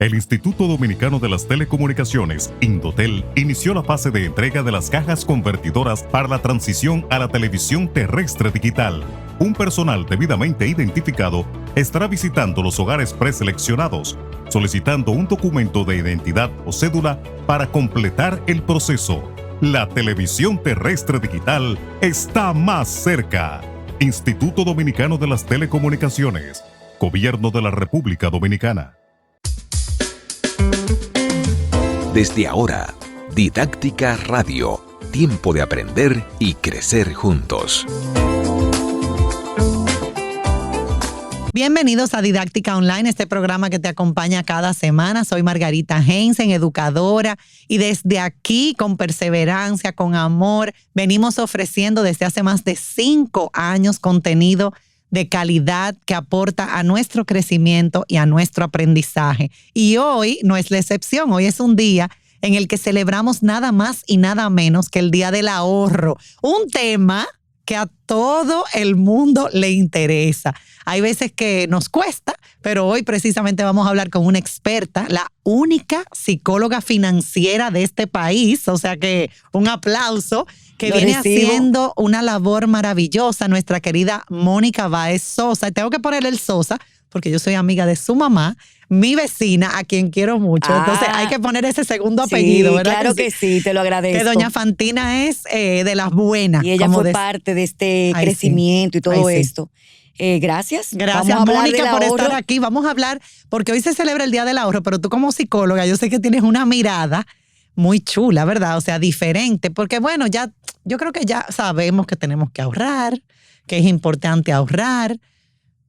El Instituto Dominicano de las Telecomunicaciones, Indotel, inició la fase de entrega de las cajas convertidoras para la transición a la televisión terrestre digital. Un personal debidamente identificado estará visitando los hogares preseleccionados, solicitando un documento de identidad o cédula para completar el proceso. La televisión terrestre digital está más cerca. Instituto Dominicano de las Telecomunicaciones, Gobierno de la República Dominicana. Desde ahora, Didáctica Radio, tiempo de aprender y crecer juntos. Bienvenidos a Didáctica Online, este programa que te acompaña cada semana. Soy Margarita Heinzen, educadora, y desde aquí, con perseverancia, con amor, venimos ofreciendo desde hace más de 5 años contenido de calidad que aporta a nuestro crecimiento y a nuestro aprendizaje. Y hoy no es la excepción. Hoy es un día en el que celebramos nada más y nada menos que el Día del Ahorro. Un tema que a todo el mundo le interesa. Hay veces que nos cuesta, pero hoy precisamente vamos a hablar con una experta, la única psicóloga financiera de este país. O sea que un aplauso, que viene haciendo una labor maravillosa, nuestra querida Mónica Báez Sosa. Y tengo que ponerle el Sosa porque yo soy amiga de su mamá, mi vecina, a quien quiero mucho. Entonces hay que poner ese segundo apellido, ¿verdad? Claro que sí, te lo agradezco. Que doña Fantina es de las buenas. Y ella fue parte de este crecimiento y todo esto. Gracias. Gracias, Mónica, por estar aquí. Vamos a hablar, porque hoy se celebra el Día del Ahorro, pero tú como psicóloga, yo sé que tienes una mirada muy chula, ¿verdad? O sea, diferente, porque bueno, ya yo creo que ya sabemos que tenemos que ahorrar, que es importante ahorrar,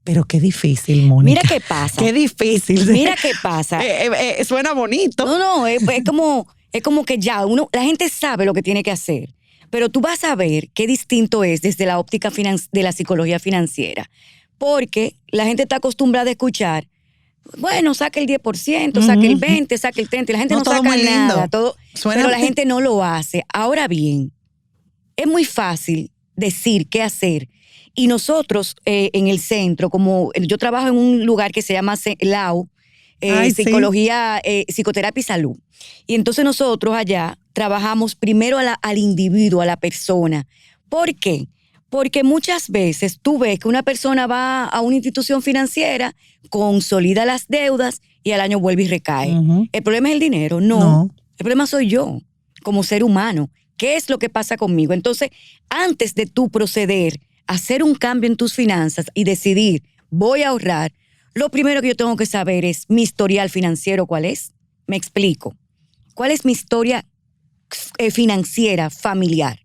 pero qué difícil, Mónica. Mira qué pasa. Qué difícil. Mira qué pasa. Suena bonito. No, es como que ya la gente sabe lo que tiene que hacer, pero tú vas a ver qué distinto es desde la óptica de la psicología financiera, porque la gente está acostumbrada a escuchar, bueno, saca el 10%, saca el 20%, saca el 30%, y la gente no saca nada, pero la gente no lo hace. Ahora bien, es muy fácil decir qué hacer. Y nosotros en el centro, como yo trabajo en un lugar que se llama LAU, Psicología, Psicoterapia y Salud. Y entonces nosotros allá trabajamos primero al individuo, a la persona. ¿Por qué? Porque muchas veces tú ves que una persona va a una institución financiera, consolida las deudas y al año vuelve y recae. ¿El problema es el dinero? No. El problema soy yo, como ser humano. ¿Qué es lo que pasa conmigo? Entonces, antes de tú proceder a hacer un cambio en tus finanzas y decidir, voy a ahorrar, lo primero que yo tengo que saber es mi historial financiero, ¿cuál es? Me explico. ¿Cuál es mi historia financiera, familiar?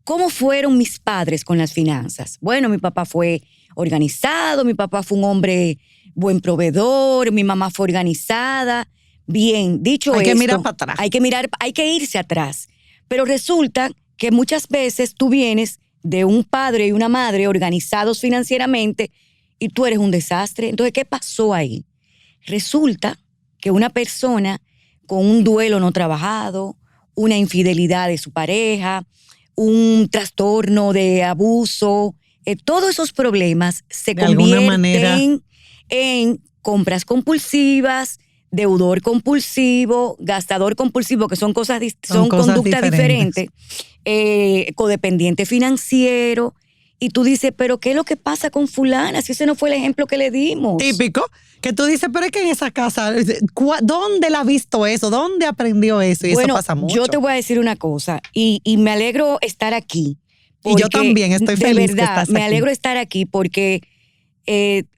¿Cómo fueron mis padres con las finanzas? Bueno, mi papá fue organizado, mi papá fue un hombre buen proveedor, mi mamá fue organizada. Bien, dicho esto, hay que mirar para atrás. Hay que irse atrás. Pero resulta que muchas veces tú vienes de un padre y una madre organizados financieramente y tú eres un desastre. Entonces, ¿qué pasó ahí? Resulta que una persona con un duelo no trabajado, una infidelidad de su pareja, un trastorno de abuso, todos esos problemas se convierten en compras compulsivas, deudor compulsivo, gastador compulsivo, que son conductas diferentes, codependiente financiero. Y tú dices, ¿pero qué es lo que pasa con fulana? Si ese no fue el ejemplo que le dimos. Típico, que tú dices, pero es que en esa casa, ¿dónde la ha visto eso? ¿Dónde aprendió eso? Y bueno, eso pasa mucho. Yo te voy a decir una cosa, y me alegro estar aquí. Y yo también estoy feliz. De verdad, que estás me aquí. alegro estar aquí porque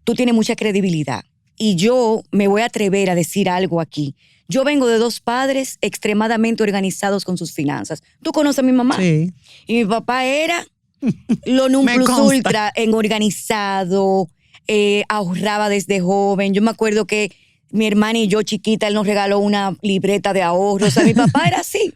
tú tienes mucha credibilidad. Y yo me voy a atrever a decir algo aquí. Yo vengo de 2 padres extremadamente organizados con sus finanzas. ¿Tú conoces a mi mamá? Sí. Y mi papá era lo non plus ultra en organizado, ahorraba desde joven. Yo me acuerdo que mi hermana y yo chiquita, él nos regaló una libreta de ahorros. O sea, mi papá era así.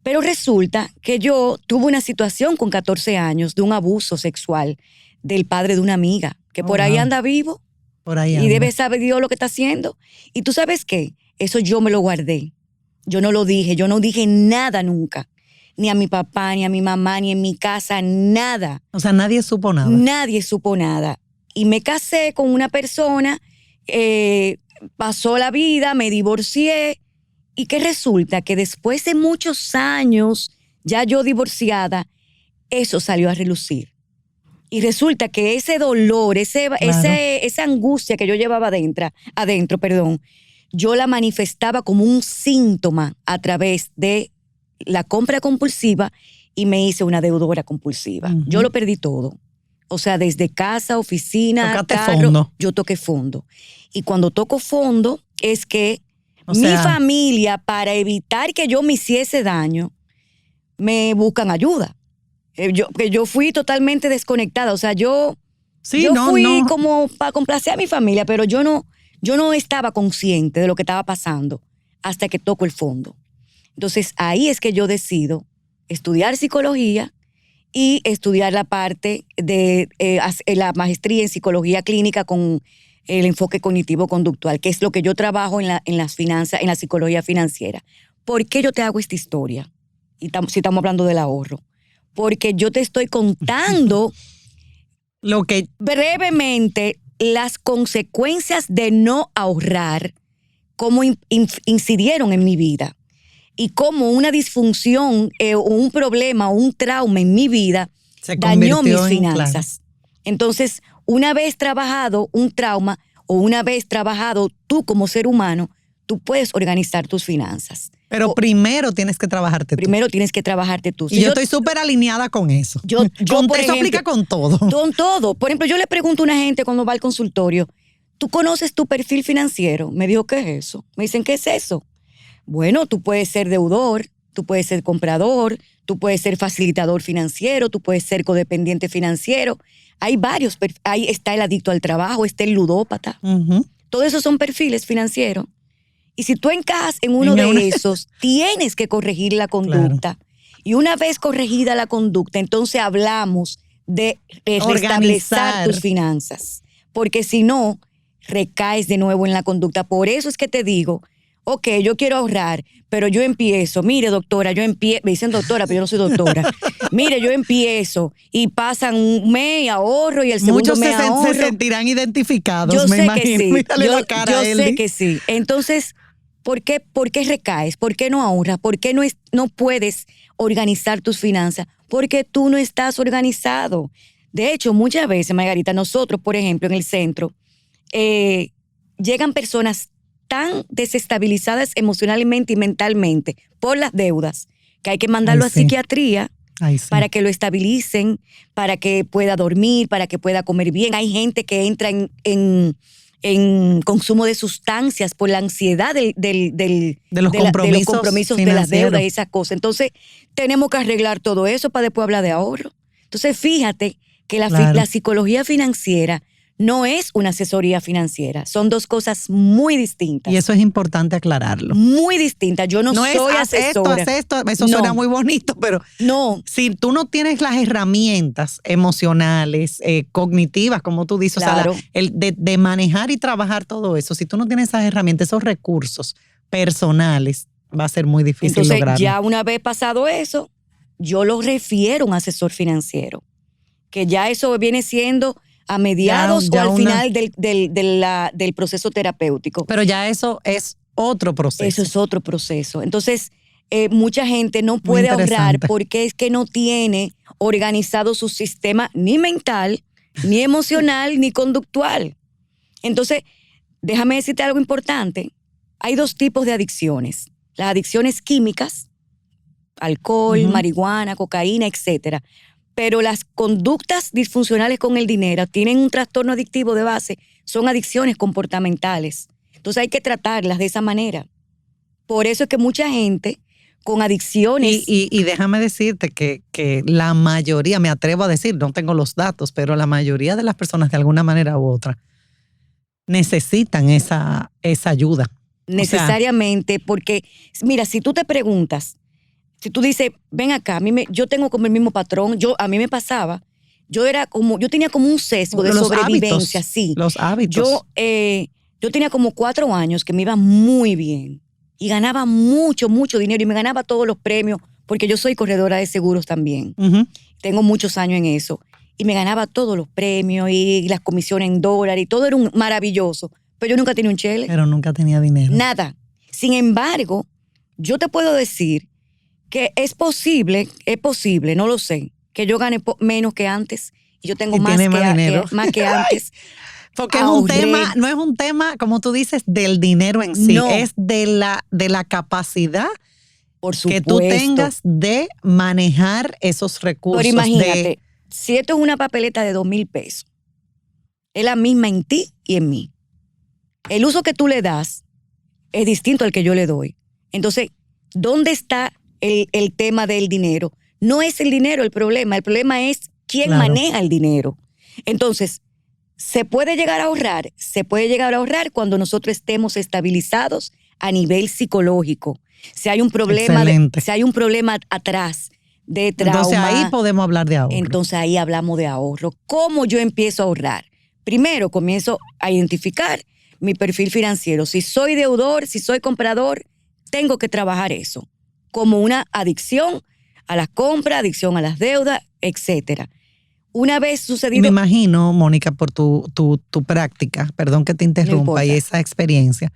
Pero resulta que yo tuve una situación con 14 años de un abuso sexual del padre de una amiga, que por ahí anda vivo. Por ahí anda. Y debe saber Dios lo que está haciendo. Y tú sabes qué, eso yo me lo guardé. Yo no lo dije, yo no dije nada nunca. Ni a mi papá, ni a mi mamá, ni en mi casa, nada. O sea, nadie supo nada. Nadie supo nada. Y me casé con una persona pasó la vida, me divorcié. ¿Y qué resulta? Que después de muchos años, ya yo divorciada, eso salió a relucir. Y resulta que ese dolor, esa angustia que yo llevaba adentro, yo la manifestaba como un síntoma a través de la compra compulsiva y me hice una deudora compulsiva. Uh-huh. Yo lo perdí todo. O sea, desde casa, oficina, Tocaste carro, fondo. yo toqué fondo. Y cuando toco fondo es que mi familia, para evitar que yo me hiciese daño, me buscan ayuda. Yo fui totalmente desconectada. O sea, yo fui como para complacer a mi familia, pero yo no estaba consciente de lo que estaba pasando hasta que toco el fondo. Entonces, ahí es que yo decido estudiar psicología y estudiar la parte de la maestría en psicología clínica con el enfoque cognitivo-conductual, que es lo que yo trabajo en las finanzas, en la psicología financiera. ¿Por qué yo te hago esta historia? Y si estamos hablando del ahorro. Porque yo te estoy contando brevemente las consecuencias de no ahorrar, cómo incidieron en mi vida y cómo una disfunción o un problema o un trauma en mi vida dañó mis finanzas. Claro. Entonces, una vez trabajado un trauma o una vez trabajado tú como ser humano, tú puedes organizar tus finanzas. Pero primero tienes que trabajarte tú. Primero tienes que trabajarte tú. Y yo estoy súper alineada con eso. Eso aplica con todo. Con todo. Por ejemplo, yo le pregunto a una gente cuando va al consultorio, ¿tú conoces tu perfil financiero? Me dijo, ¿qué es eso? Me dicen, ¿qué es eso? Bueno, tú puedes ser deudor, tú puedes ser comprador, tú puedes ser facilitador financiero, tú puedes ser codependiente financiero. Hay varios. Ahí está el adicto al trabajo, está el ludópata. Uh-huh. Todos esos son perfiles financieros. Y si tú encajas en uno de esos, tienes que corregir la conducta. Claro. Y una vez corregida la conducta, entonces hablamos de restablecer tus finanzas. Porque si no, recaes de nuevo en la conducta. Por eso es que te digo, ok, yo quiero ahorrar, pero yo empiezo, mire doctora, me dicen doctora, pero yo no soy doctora. Mire, yo empiezo y pasan un mes y ahorro y el segundo mes ahorro. Muchos se sentirán identificados, yo me sé imagino. Que sí. Mírale la cara yo sé que sí. Entonces, ¿por qué recaes? ¿Por qué no ahorras? ¿Por qué no puedes organizar tus finanzas? Porque tú no estás organizado. De hecho, muchas veces, Margarita, nosotros, por ejemplo, en el centro, llegan personas tan desestabilizadas emocionalmente y mentalmente por las deudas que hay que mandarlo a psiquiatría para que lo estabilicen, para que pueda dormir, para que pueda comer bien. Hay gente que entra en consumo de sustancias por la ansiedad de los compromisos de las deudas y esas cosas. Entonces, tenemos que arreglar todo eso para después hablar de ahorro. Entonces, fíjate que la psicología financiera no es una asesoría financiera. Son dos cosas muy distintas. Y eso es importante aclararlo. Muy distintas. Yo no soy asesora. Haz esto. Eso suena muy bonito, pero si tú no tienes las herramientas emocionales, cognitivas, como tú dices, claro. O sea, de manejar y trabajar todo eso, si tú no tienes esas herramientas, esos recursos personales, va a ser muy difícil lograrlo. Entonces, ya una vez pasado eso, yo lo refiero a un asesor financiero. Que ya eso viene siendo a mediados o al final del proceso terapéutico. Pero ya eso es otro proceso. Eso es otro proceso. Entonces, mucha gente no puede ahorrar porque es que no tiene organizado su sistema ni mental, ni emocional, ni conductual. Entonces, déjame decirte algo importante. Hay dos tipos de adicciones. Las adicciones químicas, alcohol, marihuana, cocaína, etcétera. Pero las conductas disfuncionales con el dinero tienen un trastorno adictivo de base, son adicciones comportamentales. Entonces hay que tratarlas de esa manera. Por eso es que mucha gente con adicciones... Y déjame decirte que la mayoría, me atrevo a decir, no tengo los datos, pero la mayoría de las personas de alguna manera u otra necesitan esa ayuda. Necesariamente, porque mira, si tú te preguntas, si tú dices, ven acá, yo tengo como el mismo patrón, a mí me pasaba, yo tenía como un sesgo de sobrevivencia, sí. Los hábitos. Yo tenía como 4 años que me iba muy bien y ganaba mucho, mucho dinero y me ganaba todos los premios porque yo soy corredora de seguros también. Uh-huh. Tengo muchos años en eso y me ganaba todos los premios y las comisiones en dólares y todo era maravilloso, Pero yo nunca tenía un chele. Pero nunca tenía dinero. Nada. Sin embargo, yo te puedo decir que es posible, no lo sé, que yo gane menos que antes y yo tengo Y más tiene más dinero. más que antes. Porque es un Ahorré. tema, no es un tema, como tú dices, del dinero en sí, No. es de la capacidad Por que supuesto. tú tengas de manejar esos recursos. Pero imagínate, si esto es una papeleta de 2,000 pesos, es la misma en ti y en mí. El uso que tú le das es distinto al que yo le doy. Entonces, ¿dónde está el tema del dinero? No es el dinero el problema es quién Claro. maneja el dinero. Entonces, ¿se puede llegar a ahorrar? Se puede llegar a ahorrar cuando nosotros estemos estabilizados a nivel psicológico. Si hay un problema, Excelente. si hay un problema atrás de trauma. Entonces ahí podemos hablar de ahorro. Entonces ahí hablamos de ahorro. ¿Cómo yo empiezo a ahorrar? Primero comienzo a identificar mi perfil financiero. Si soy deudor, si soy comprador, tengo que trabajar eso como una adicción a las compras, adicción a las deudas, etcétera. Una vez Y sucedido... me imagino, Mónica, por tu práctica, perdón que te interrumpa, importa. y esa experiencia,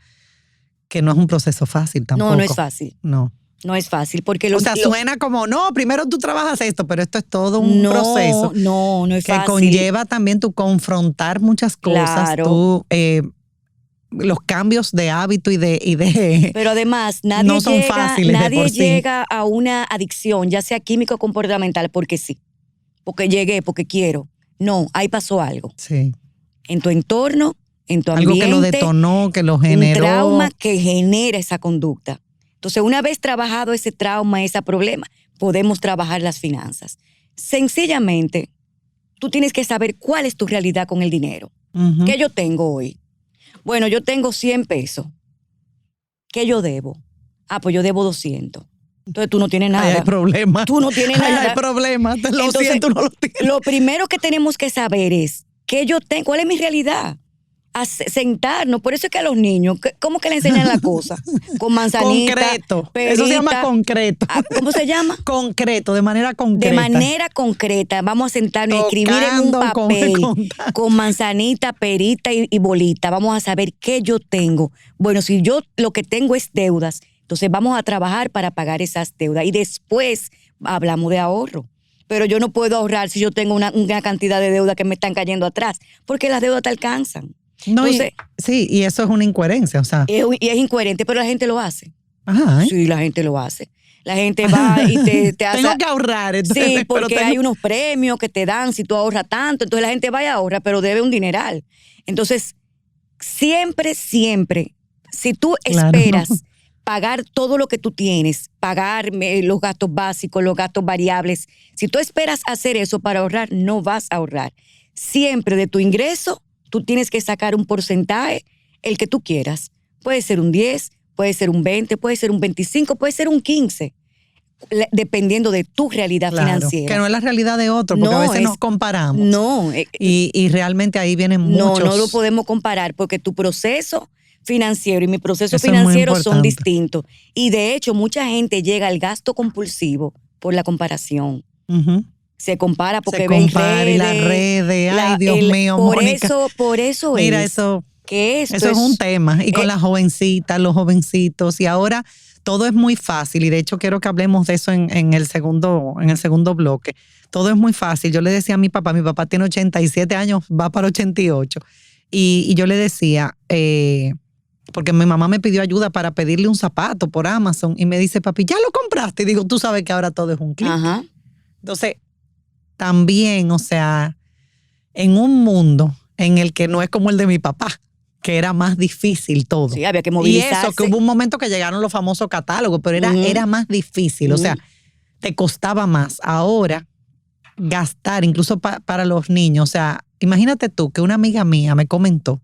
que no es un proceso fácil tampoco. No es fácil. No. No es fácil porque O sea, suena como, no, primero tú trabajas esto, pero esto es todo un no, proceso No es que fácil. conlleva también tu confrontar muchas cosas, Claro. tú, los cambios de hábito y de Pero además, nadie, no son fáciles de por sí. llega a una adicción, ya sea químico o comportamental, porque sí. Porque llegué, porque quiero. No, ahí pasó algo. Sí. En tu entorno, en tu Algo ambiente. que lo detonó, que lo generó. Un trauma que genera esa conducta. Entonces, una vez trabajado ese trauma, ese problema, podemos trabajar las finanzas. Sencillamente, tú tienes que saber cuál es tu realidad con el dinero. Ujú. ¿Qué yo tengo hoy? Bueno, yo tengo 100 pesos. ¿Qué yo debo? Pues yo debo 200. Entonces tú no tienes nada. Ahí hay problemas. Tú no tienes Ahí nada. hay problemas. Lo Entonces, siento, no lo tienes. Lo primero que tenemos que saber es qué yo tengo, cuál es mi realidad. Sentarnos. Por eso es que a los niños, ¿cómo que le enseñan la cosa? Con manzanita, Concreto. perita. Eso se llama concreto. ¿Cómo se llama? Concreto, de manera concreta. De manera concreta. Vamos a sentarnos y escribir en un Tocando, papel contando. con manzanita, perita y bolita. Vamos a saber qué yo tengo. Bueno, si yo lo que tengo es deudas, entonces vamos a trabajar para pagar esas deudas. Y después hablamos de ahorro. Pero yo no puedo ahorrar si yo tengo una cantidad de deudas que me están cayendo atrás, porque las deudas te alcanzan. No, Entonces, sí, y eso es una incoherencia, o sea. y es incoherente, pero la gente lo hace. Ajá, ¿eh? Sí, la gente lo hace. La gente va y te hace... Tengo que ahorrar. Entonces, Sí, pero porque hay unos premios que te dan si tú ahorras tanto. Entonces la gente va y ahorra, pero debe un dineral. Entonces, siempre, si tú Claro. esperas pagar todo lo que tú tienes, pagar los gastos básicos, los gastos variables, si tú esperas hacer eso para ahorrar, no vas a ahorrar. Siempre de tu ingreso, tú tienes que sacar un porcentaje, el que tú quieras. Puede ser un 10, puede ser un 20, puede ser un 25, puede ser un 15, dependiendo de tu realidad Claro, financiera. que no es la realidad de otro, porque No, a veces es- nos comparamos. No, Y realmente ahí vienen muchos. no lo podemos comparar porque tu proceso financiero y mi proceso Eso es muy financiero son importante. distintos. Y de hecho, mucha gente llega al gasto compulsivo por la comparación. Ujú. Se compara porque Se ven compara y las redes, ay, Dios mío, Mónica. Por eso Mira, es eso que esto es un tema. Y con las jovencitas, los jovencitos. Y ahora todo es muy fácil. Y de hecho quiero que hablemos de eso en el segundo bloque. Todo es muy fácil. Yo le decía a mi papá tiene 87 años, va para 88. Y yo le decía, porque mi mamá me pidió ayuda para pedirle un zapato por Amazon. Y me dice, papi, ¿ya lo compraste? Y digo, tú sabes que ahora todo es un clic. Ajá. Entonces, también, o sea, en un mundo en el que no es como el de mi papá, que era más difícil todo. Sí, había que Y movilizarse. eso, que hubo un momento que llegaron los famosos catálogos, pero era más difícil, o sea, te costaba más. Ahora, gastar, incluso para los niños, o sea, imagínate tú que una amiga mía me comentó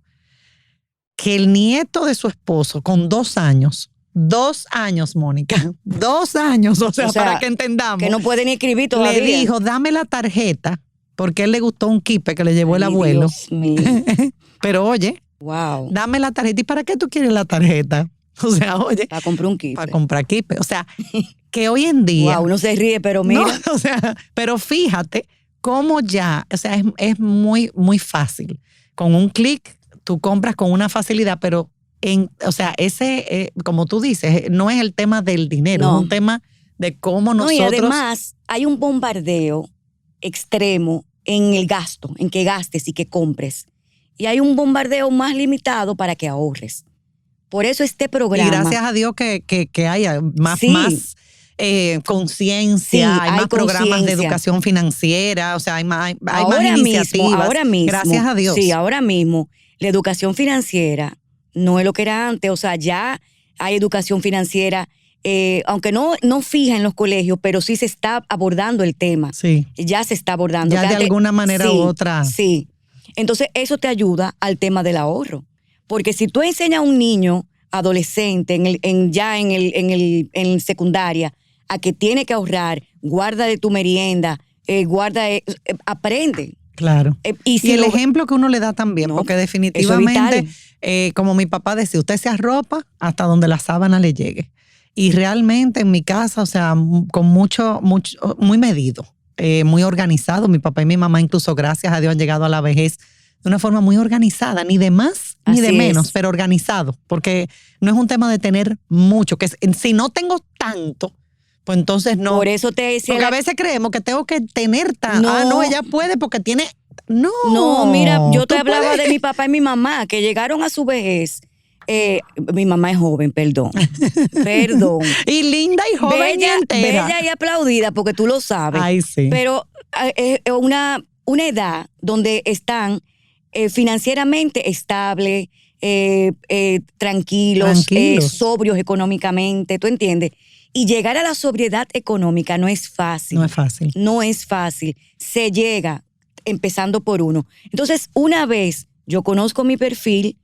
que el nieto de su esposo con 2 años, 2 años, Mónica, 2 años, o sea, para que entendamos. Que no puede ni escribir todavía. Le dijo, dame la tarjeta, porque a él le gustó un kipe que le llevó el Ay, abuelo. Dios mío. Pero oye, Wow. dame la tarjeta. ¿Y para qué tú quieres la tarjeta? O sea, oye, Para comprar un kit. para comprar kipe. O sea, que hoy en día... Wow, uno se ríe, pero mira. No, o sea, pero fíjate cómo ya, o sea, es muy, muy fácil. Con un clic, tú compras con una facilidad, pero o sea, ese, como tú dices, no es el tema del dinero, No. es un tema de cómo No, y nosotros... además hay un bombardeo extremo en el gasto, en que gastes y que compres. Y hay un bombardeo más limitado para que ahorres. Por eso este programa... Y gracias a Dios que haya más, Sí. más conciencia, Sí, hay más programas de conciencia. educación financiera, o sea, hay más Ahora iniciativas. mismo. Gracias a Dios. Sí, ahora mismo la educación financiera no es lo que era antes. O sea, ya hay educación financiera, aunque no fija en los colegios, pero sí se está abordando el tema. Sí. Ya se está abordando. Ya de alguna manera sí, u otra. Sí. Entonces, eso te ayuda al tema del ahorro. Porque si tú enseñas a un niño adolescente en secundaria a que tiene que ahorrar, guarda de tu merienda, aprende. Claro. Y el ejemplo que uno le da también, No, porque eso definitivamente, es como mi papá decía, usted se arropa hasta donde la sábana le llegue. Y realmente en mi casa, o sea, con mucho, muy medido, muy organizado. Mi papá y mi mamá incluso, gracias a Dios, han llegado a la vejez de una forma muy organizada, ni de más ni de Así menos, es. pero organizado, porque no es un tema de tener mucho, que si no tengo tanto, pues entonces no. Por eso te decía... Porque a veces creemos que tengo que tener tanto. No. Ah, no, ella puede porque tiene... No. No, mira, yo te tú hablaba puedes. de mi papá y mi mamá, que llegaron a su vejez. Mi mamá es joven, perdón. Perdón. Y linda y joven y entera. Bella y aplaudida, porque tú lo sabes. Ay, sí. Pero es una edad donde están financieramente estables, tranquilos, sobrios económicamente, ¿tú entiendes? Y llegar a la sobriedad económica no es fácil. No es fácil. No es fácil. Se llega empezando por uno. Entonces, una vez yo conozco mi perfil,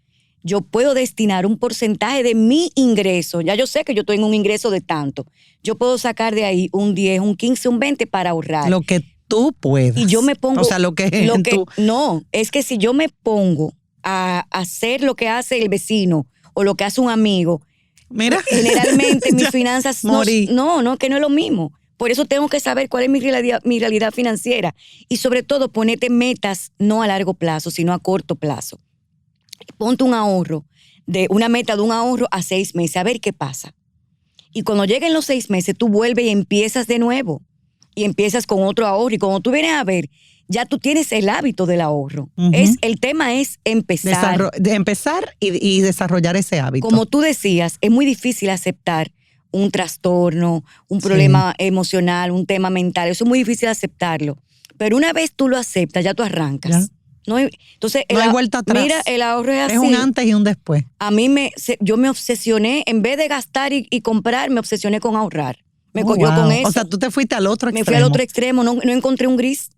yo puedo destinar un porcentaje de mi ingreso. Ya yo sé que yo tengo un ingreso de tanto. Yo puedo sacar de ahí un 10, un 15, un 20 para ahorrar. Lo que tú puedas. Y yo me pongo... O sea, lo que tú... No, es que si yo me pongo a hacer lo que hace el vecino o lo que hace un amigo, Mira. generalmente mis finanzas que no es lo mismo. Por eso tengo que saber cuál es mi realidad financiera. Y sobre todo, ponete metas no a largo plazo, sino a corto plazo. Ponte un ahorro, una meta de un ahorro a 6 meses, a ver qué pasa. Y cuando lleguen los 6 meses, tú vuelves y empiezas de nuevo. Y empiezas con otro ahorro. Y cuando tú vienes a ver, ya tú tienes el hábito del ahorro. Uh-huh. El tema es empezar. Empezar y desarrollar ese hábito. Como tú decías, es muy difícil aceptar un trastorno, un problema emocional, un tema mental. Eso es muy difícil aceptarlo. Pero una vez tú lo aceptas, ya tú arrancas. Ya. Entonces, no hay vuelta atrás. Mira, el ahorro es así. Es un antes y un después. A mí yo me obsesioné, en vez de gastar y comprar, me obsesioné con ahorrar. Me cogió con eso. O sea, tú te fuiste al otro extremo. Me fui al otro extremo, no encontré un gris.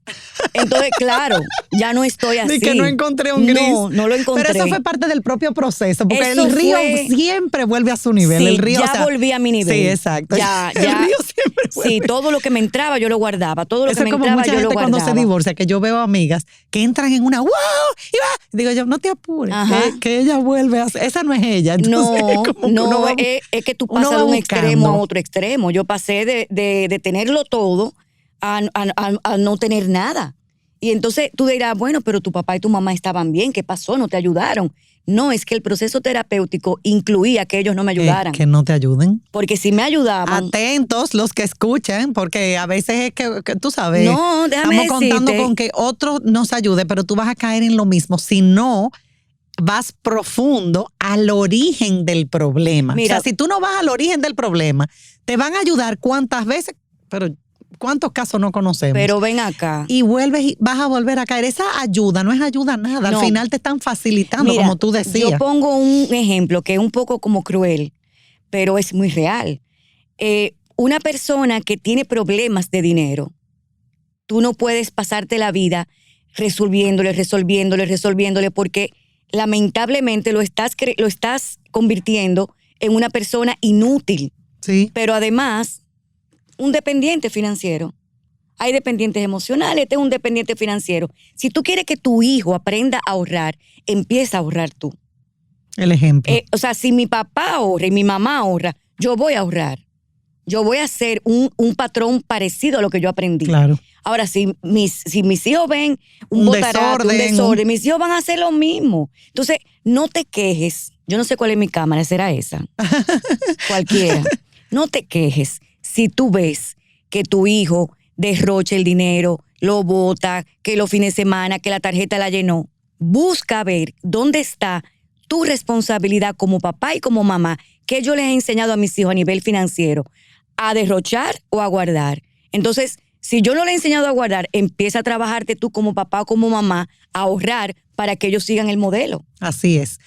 Entonces, claro, ya no estoy así. Ni que no encontré un gris. No lo encontré. Pero eso fue parte del propio proceso, porque Eso el río fue... siempre vuelve a su nivel. Sí, el río, ya volví a mi nivel. Sí, exacto. Ya. El río siempre vuelve. Sí, todo lo que me entraba yo lo guardaba. Todo lo eso que me es como entraba mucha yo lo gente guardaba. cuando se divorcia, que yo veo amigas que entran en una ¡wow! Y va. Digo yo, no te apures, que ella vuelve a hacer. Esa no es ella. Entonces, es que tú pasas de un extremo a otro extremo. Yo pasé de tenerlo todo a no tener nada. Y entonces tú dirás, bueno, pero tu papá y tu mamá estaban bien, ¿qué pasó? ¿No te ayudaron? No, es que el proceso terapéutico incluía que ellos no me ayudaran. Que no te ayuden. Porque si me ayudaban... Atentos los que escuchen, porque a veces es que tú sabes, no, déjame estamos contando con que otro nos ayude, pero tú vas a caer en lo mismo. Si no, vas profundo al origen del problema. Mira, o sea, si tú no vas al origen del problema, te van a ayudar cuántas veces, pero ¿cuántos casos no conocemos? Pero ven acá. Y vuelves y vas a volver a caer. Esa ayuda no es ayuda nada. No. Al final te están facilitando, Mira, como tú decías. Yo pongo un ejemplo que es un poco como cruel, pero es muy real. Una persona que tiene problemas de dinero, tú no puedes pasarte la vida resolviéndole, porque lamentablemente lo estás convirtiendo en una persona inútil. Sí. Pero además, un dependiente financiero. Hay dependientes emocionales, este es un dependiente financiero. Si tú quieres que tu hijo aprenda a ahorrar, empieza a ahorrar tú. El ejemplo. O sea, si mi papá ahorra y mi mamá ahorra, yo voy a ahorrar. yo voy a hacer un patrón parecido a lo que yo aprendí. Claro. Ahora, si mis hijos ven un desorden, mis hijos van a hacer lo mismo. Entonces, no te quejes. Yo no sé cuál es mi cámara, será esa. Cualquiera. No te quejes si tú ves que tu hijo derrocha el dinero, lo bota, que los fines de semana, que la tarjeta la llenó. Busca ver dónde está tu responsabilidad como papá y como mamá, que yo les he enseñado a mis hijos a nivel financiero, a derrochar o a guardar. Entonces, si yo no le he enseñado a guardar, empieza a trabajarte tú como papá o como mamá a ahorrar para que ellos sigan el modelo. Así es.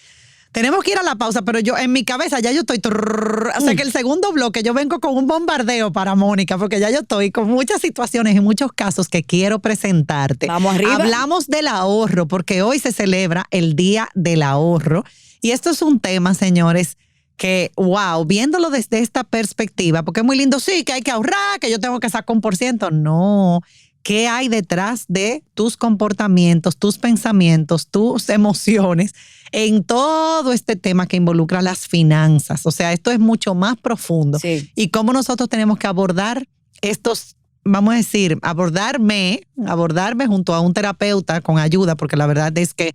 Tenemos que ir a la pausa, pero yo en mi cabeza ya yo estoy... O sea que el segundo bloque yo vengo con un bombardeo para Mónica, porque ya yo estoy con muchas situaciones y muchos casos que quiero presentarte. Vamos arriba. Hablamos del ahorro, porque hoy se celebra el Día del Ahorro. Y esto es un tema, señores, que, wow, viéndolo desde esta perspectiva, porque es muy lindo, sí, que hay que ahorrar, que yo tengo que sacar 1%. No, ¿qué hay detrás de tus comportamientos, tus pensamientos, tus emociones en todo este tema que involucra las finanzas? O sea, esto es mucho más profundo. Sí. Y cómo nosotros tenemos que abordar estos, vamos a decir, abordarme junto a un terapeuta con ayuda, porque la verdad es que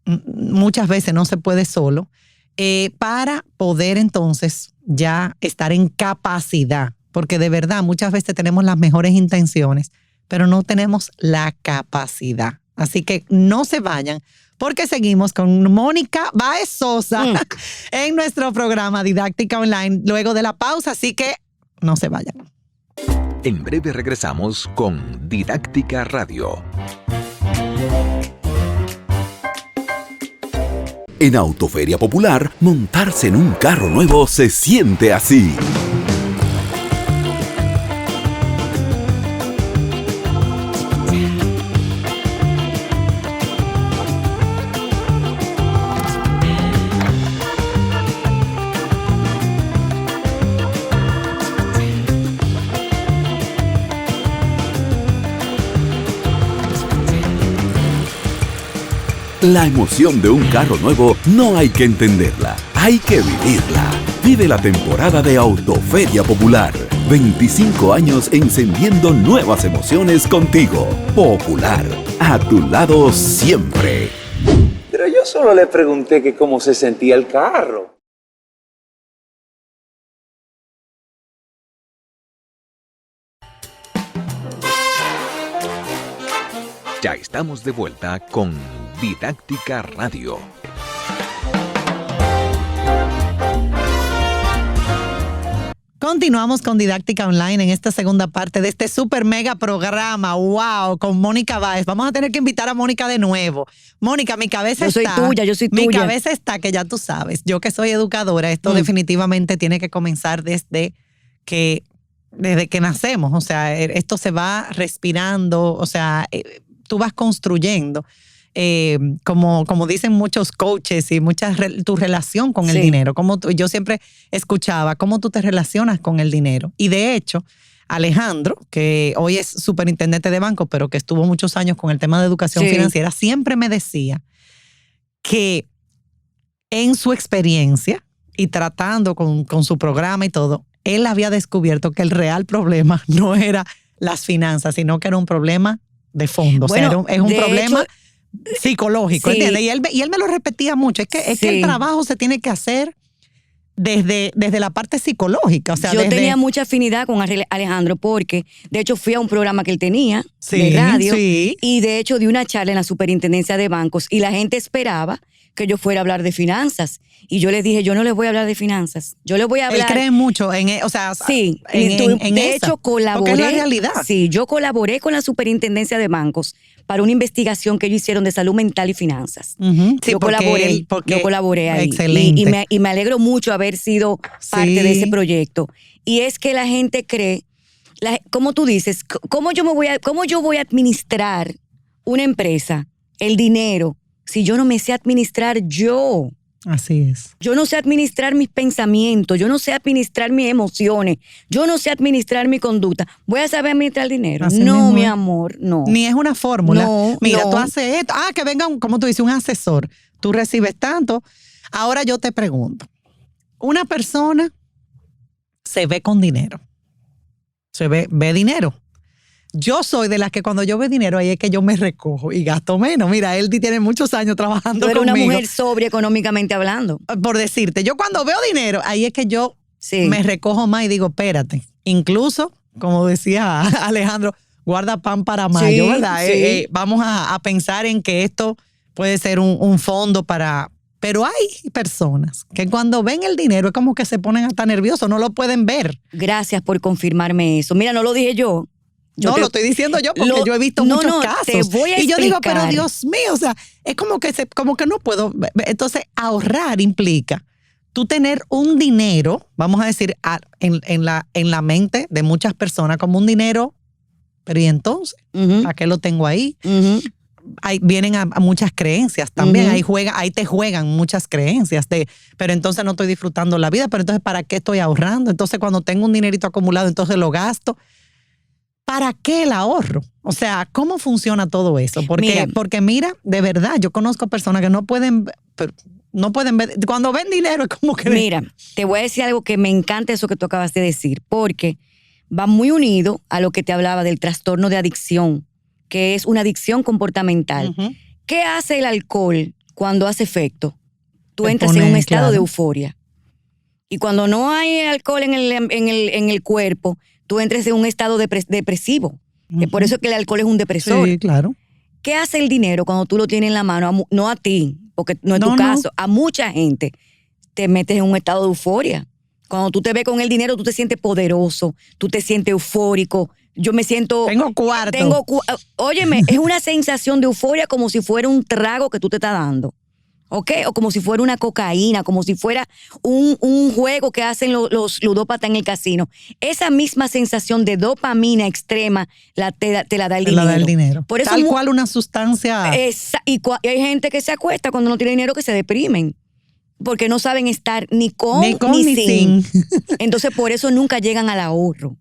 muchas veces no se puede solo, para poder entonces ya estar en capacidad, porque de verdad muchas veces tenemos las mejores intenciones, pero no tenemos la capacidad. Así que no se vayan, porque seguimos con Mónica Báez Sosa en nuestro programa Didáctica Online luego de la pausa, así que no se vayan. En breve regresamos con Didáctica Radio. En Autoferia Popular, montarse en un carro nuevo se siente así. La emoción de un carro nuevo no hay que entenderla, hay que vivirla. Vive la temporada de Autoferia Popular. 25 años encendiendo nuevas emociones contigo. Popular, a tu lado siempre. Pero yo solo le pregunté que cómo se sentía el carro. Ya estamos de vuelta con Didáctica Radio. Continuamos con Didáctica Online en esta segunda parte de este super mega programa. ¡Wow! Con Mónica Báez. Vamos a tener que invitar a Mónica de nuevo. Mónica, mi cabeza está... Yo soy tuya. Mi cabeza está, que ya tú sabes. Yo que soy educadora, esto definitivamente tiene que comenzar desde que nacemos. O sea, esto se va respirando, o sea, tú vas construyendo. Como dicen muchos coaches y tu relación con el dinero. Yo siempre escuchaba cómo tú te relacionas con el dinero. Y de hecho, Alejandro, que hoy es superintendente de banco, pero que estuvo muchos años con el tema de educación financiera, siempre me decía que en su experiencia y tratando con su programa y todo, él había descubierto que el real problema no era las finanzas, sino que era un problema de fondo. Bueno, o sea, es un problema... hecho, psicológico, ¿entiendes? Y él me lo repetía mucho. Es que el trabajo se tiene que hacer desde la parte psicológica. O sea, yo tenía mucha afinidad con Alejandro porque, de hecho, fui a un programa que él tenía de radio y, de hecho, di una charla en la superintendencia de bancos y la gente esperaba que yo fuera a hablar de finanzas. Y yo les dije, yo no les voy a hablar de finanzas. Yo les voy a hablar... Él cree mucho en de hecho, colaboré. Porque es la realidad. Sí, yo colaboré con la superintendencia de bancos para una investigación que ellos hicieron de salud mental y finanzas. Sí, yo colaboré ahí. Excelente. Y me alegro mucho haber sido parte de ese proyecto. Y es que la gente cree, como tú dices, ¿cómo yo voy a administrar una empresa, el dinero, si yo no me sé administrar yo? Así es. Yo no sé administrar mis pensamientos, yo no sé administrar mis emociones, yo no sé administrar mi conducta. ¿Voy a saber administrar el dinero? Así no, mismo. mi amor, no. Ni es una fórmula. No, Mira, no. tú haces esto. Que venga, como tú dices, un asesor. Tú recibes tanto. Ahora yo te pregunto, una persona se ve con dinero. Se ve dinero. Yo soy de las que cuando yo veo dinero, ahí es que yo me recojo y gasto menos. Mira, él tiene muchos años trabajando Tú eres conmigo. una mujer sobria económicamente hablando. Por decirte, yo cuando veo dinero, ahí es que yo Sí. me recojo más y digo, espérate. Incluso, como decía Alejandro, guarda pan para mayo, Sí, ¿verdad? sí. Vamos a pensar en que esto puede ser un fondo para... Pero hay personas que cuando ven el dinero es como que se ponen hasta nerviosos, no lo pueden ver. Gracias por confirmarme eso. Mira, no lo dije yo. Lo estoy diciendo yo porque yo he visto muchos casos. Te voy a y yo digo, explicar. pero Dios mío, o sea, es como que no puedo. Entonces, ahorrar implica tú tener un dinero, vamos a decir, en la mente de muchas personas como un dinero, pero ¿y entonces? Ujú, ¿Para qué lo tengo ahí? ujú. Vienen a muchas creencias también, Ujú. ahí te juegan muchas creencias pero entonces no estoy disfrutando la vida, pero entonces ¿para qué estoy ahorrando? Entonces cuando tengo un dinerito acumulado, entonces lo gasto. ¿Para qué el ahorro? O sea, ¿cómo funciona todo eso? Porque mira, de verdad, yo conozco personas que no pueden ver, cuando ven dinero es como que... Mira, te voy a decir algo que me encanta eso que tú acabas de decir, porque va muy unido a lo que te hablaba del trastorno de adicción, que es una adicción comportamental. Ujú. ¿Qué hace el alcohol cuando hace efecto? Tú Te entras en pone, un estado claro. de euforia. Y cuando no hay alcohol en el cuerpo, tú entras en un estado depresivo. Ujú. Por eso es que el alcohol es un depresor. Sí, claro. ¿Qué hace el dinero cuando tú lo tienes en la mano? No a ti, porque no es tu No. caso. A mucha gente te metes en un estado de euforia. Cuando tú te ves con el dinero, tú te sientes poderoso, tú te sientes eufórico. Yo me siento... Tengo cuarto. Óyeme, es una sensación de euforia como si fuera un trago que tú te estás dando. ¿Ok? O como si fuera una cocaína, como si fuera un juego que hacen los ludópatas en el casino. Esa misma sensación de dopamina extrema te la da el Te dinero. la da el dinero. Por eso Tal cual una sustancia... y hay gente que se acuesta cuando no tiene dinero que se deprimen. Porque no saben estar ni con ni sin. Entonces, por eso nunca llegan al ahorro.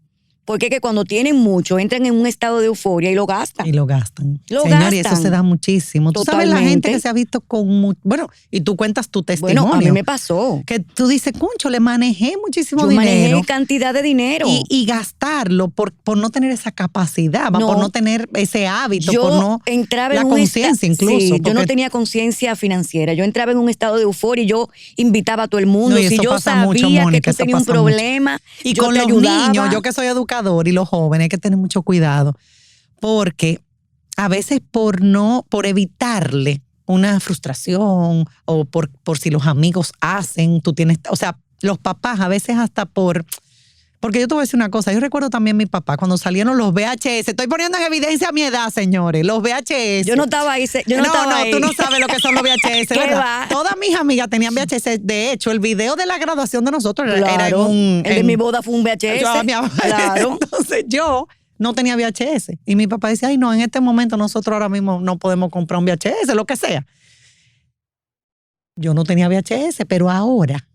Porque es que cuando tienen mucho, entran en un estado de euforia y lo gastan. Y lo gastan. Lo Señor, y eso gastan. se da muchísimo. Tú sabes la gente Totalmente. que se ha visto con... Bueno, y tú cuentas tu testimonio. Bueno, a mí me pasó. Que tú dices, concho, le manejé muchísimo Yo dinero. manejé cantidad de dinero. Y gastarlo por no tener esa capacidad, No. por no tener ese hábito, Yo por no... entraba la en conciencia incluso. Sí, yo no porque- tenía conciencia financiera. Yo entraba en un estado de euforia y yo invitaba a todo el mundo. No, y Si eso yo pasa sabía mucho, que Mónica, tú eso tenías un pasa mucho. problema, Y yo con te los ayudaba. niños, yo que soy educador y los jóvenes, hay que tener mucho cuidado. Porque a veces por evitarle una frustración o por si los amigos hacen, tú tienes, o sea, los papás a veces hasta porque yo te voy a decir una cosa, yo recuerdo también mi papá cuando salieron los VHS, estoy poniendo en evidencia mi edad, señores, los VHS. Yo no estaba ahí. Yo no estaba ahí. Tú no sabes lo que son los VHS, ¿Qué ¿verdad? va? Todas mis amigas tenían VHS. De hecho, el video de la graduación de nosotros era en Claro. un... El de mi boda fue un VHS. Claro. Entonces yo no tenía VHS. Y mi papá decía, ay no, en este momento nosotros ahora mismo no podemos comprar un VHS, lo que sea. Yo no tenía VHS, pero ahora,